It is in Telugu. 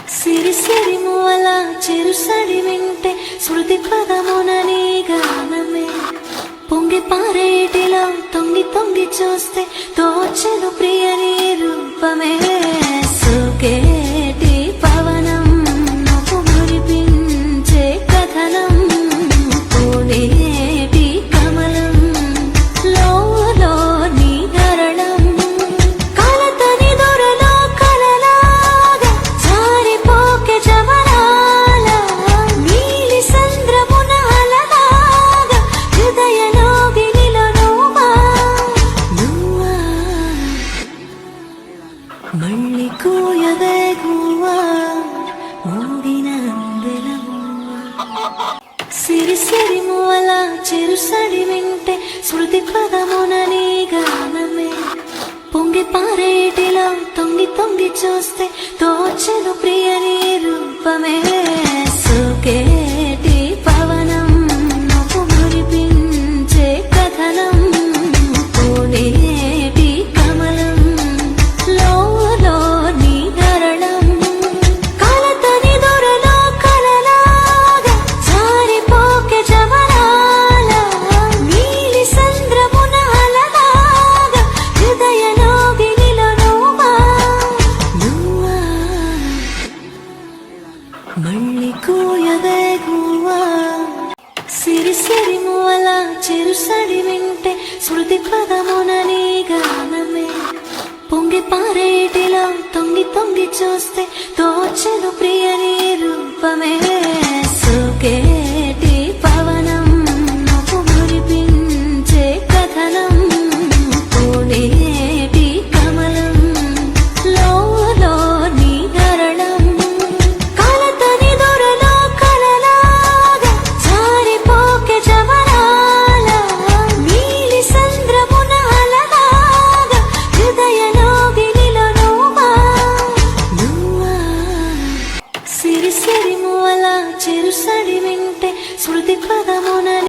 సిరి సిరి మూల చెరుసడి వింటే శృతి పదమునని గానమే పొంగి పారేటిలో తొంగి తొంగి చూస్తే తోచెను ప్రియని రూపమే సుకేటి పవనం నొప్పు మురిపించే కథనం పూనేటి కమలం లోలో నీ హరణం కలతని దొరలో కలలాగా జారిపోకే జవరాల నీలి సంద్రమున అలలాగా హృదయలో గిలిలో నువ్వా మళ్ళీ కూయవే గువ్వా మూగిన అందెలవ్వా సిరి సిరి మూల చెరుసడి వింటే శృతి పదమునని గానమే పొంగి పారేటిలో తొంగి తొంగి చూస్తే తోచెను ప్రియని రూపమే సుకేటి పవనం నొప్పు మురిపించే కథనం పూనేటి కమలం లోలో నీ హరణం కలతని దొరలో కలలాగా జారిపోకే జవరాల నీలి సంద్రమున అలలాగా హృదయలో గిలిలో నువ్వా మళ్ళీ కూయవే గువ్వా సిరి సిరి మూల చెరుసడి వింటే శృతి పదమునని గానమే పొంగి పారేటిలో తొంగి తొంగి చూస్తే తోచెను ప్రియని రూపమే సుకేటి పవనం నొప్పు మురిపించే కథనం పూనేటి కమలం లోలో నీ హరణం కలతని దొరలో కలలాగా జారిపోకే జవరాల నీలి సంద్రమున అలలాగా హృదయలో గిలిలో నువ్వా సిరి సిరి మూల చెరుసడి వింటే శృతి పదమున